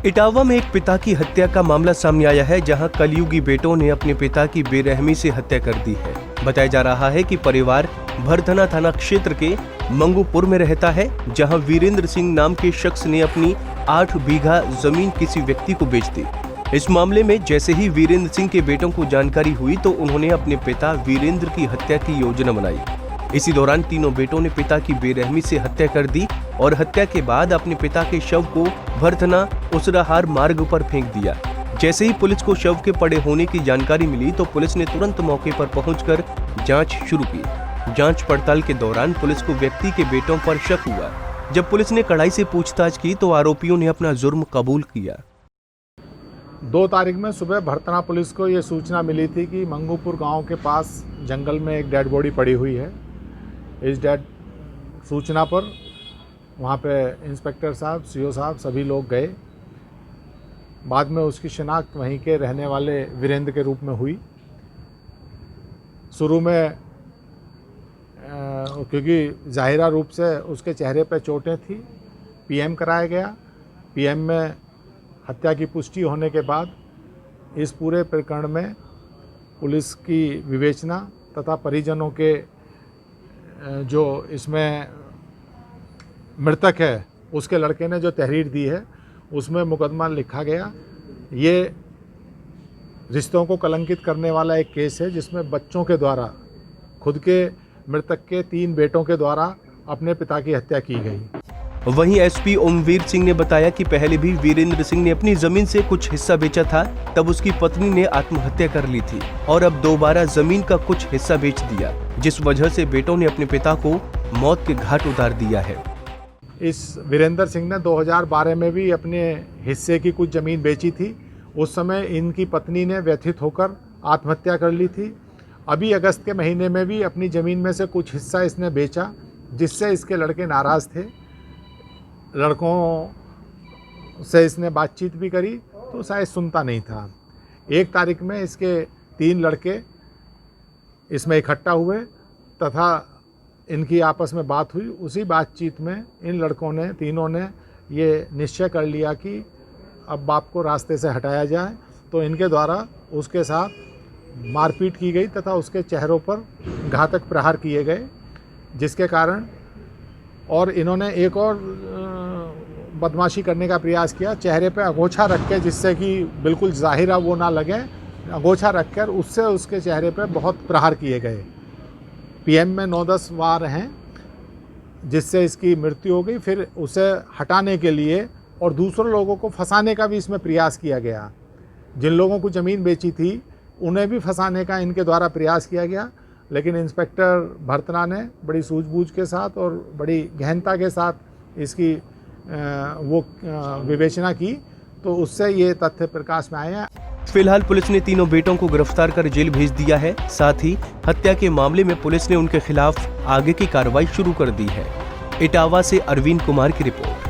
इटावा में एक पिता की हत्या का मामला सामने आया है, जहां कलयुगी बेटों ने अपने पिता की बेरहमी से हत्या कर दी है। बताया जा रहा है कि परिवार भरथना थाना क्षेत्र के मंगूपुर में रहता है, जहां वीरेंद्र सिंह नाम के शख्स ने अपनी 8 बीघा जमीन किसी व्यक्ति को बेच दी। इस मामले में जैसे ही वीरेंद्र सिंह के बेटों को जानकारी हुई तो उन्होंने अपने पिता वीरेंद्र की हत्या की योजना बनाई। इसी दौरान तीनों बेटों ने पिता की बेरहमी से हत्या कर दी और हत्या के बाद अपने पिता के शव को भरथना उसराहार मार्ग पर फेंक दिया। जैसे ही पुलिस को शव के पड़े होने की जानकारी मिली तो पुलिस ने तुरंत मौके पर पहुंचकर जांच शुरू की। जांच पड़ताल के दौरान पुलिस को व्यक्ति के बेटों पर शक हुआ। जब पुलिस ने कड़ाई से पूछताछ की तो आरोपियों ने अपना जुर्म कबूल किया। 2 तारीख में सुबह भरथना पुलिस को ये सूचना मिली थी कि मंगूपुर गांव के पास जंगल में एक डेड बॉडी पड़ी हुई है। इस डेड सूचना पर वहाँ पे इंस्पेक्टर साहब, सीओ साहब सभी लोग गए। बाद में उसकी शिनाख्त वहीं के रहने वाले वीरेंद्र के रूप में हुई। शुरू में क्योंकि ज़ाहिरा रूप से उसके चेहरे पर चोटें थी, पीएम कराया गया। पीएम में हत्या की पुष्टि होने के बाद इस पूरे प्रकरण में पुलिस की विवेचना तथा परिजनों के जो इसमें मृतक है उसके लड़के ने जो तहरीर दी है उसमें मुकदमा लिखा गया। ये रिश्तों को कलंकित करने वाला एक केस है, जिसमें बच्चों के द्वारा, खुद के मृतक के 3 बेटों के द्वारा अपने पिता की हत्या की गई। वहीं एसपी ओमवीर सिंह ने बताया कि पहले भी वीरेंद्र सिंह ने अपनी जमीन से कुछ हिस्सा बेचा था, तब उसकी पत्नी ने आत्महत्या कर ली थी और अब दोबारा जमीन का कुछ हिस्सा बेच दिया, जिस वजह से बेटों ने अपने पिता को मौत के घाट उतार दिया है। इस वीरेंद्र सिंह ने 2012 में भी अपने हिस्से की कुछ ज़मीन बेची थी। उस समय इनकी पत्नी ने व्यथित होकर आत्महत्या कर ली थी। अभी अगस्त के महीने में भी अपनी ज़मीन में से कुछ हिस्सा इसने बेचा, जिससे इसके लड़के नाराज़ थे। लड़कों से इसने बातचीत भी करी तो शायद सुनता नहीं था। 1 तारीख में इसके 3 लड़के इसमें इकट्ठा हुए तथा इनकी आपस में बात हुई। उसी बातचीत में इन लड़कों ने, तीनों ने ये निश्चय कर लिया कि अब बाप को रास्ते से हटाया जाए। तो इनके द्वारा उसके साथ मारपीट की गई तथा उसके चेहरों पर घातक प्रहार किए गए, जिसके कारण और इन्होंने एक और बदमाशी करने का प्रयास किया। चेहरे पे अंगोछा रख के, जिससे कि बिल्कुल ज़ाहिरा वो ना लगे, अंगोछा रखकर उससे उसके चेहरे पे बहुत प्रहार किए गए। पीएम में 9-10 वार हैं, जिससे इसकी मृत्यु हो गई। फिर उसे हटाने के लिए और दूसरों लोगों को फंसाने का भी इसमें प्रयास किया गया। जिन लोगों को ज़मीन बेची थी उन्हें भी फंसाने का इनके द्वारा प्रयास किया गया, लेकिन इंस्पेक्टर भरथना ने बड़ी सूझबूझ के साथ और बड़ी गहनता के साथ इसकी विवेचना की, तो उससे ये तथ्य प्रकाश में आए हैं। फिलहाल पुलिस ने तीनों बेटों को गिरफ्तार कर जेल भेज दिया है। साथ ही हत्या के मामले में पुलिस ने उनके खिलाफ आगे की कार्रवाई शुरू कर दी है। इटावा से अरविंद कुमार की रिपोर्ट।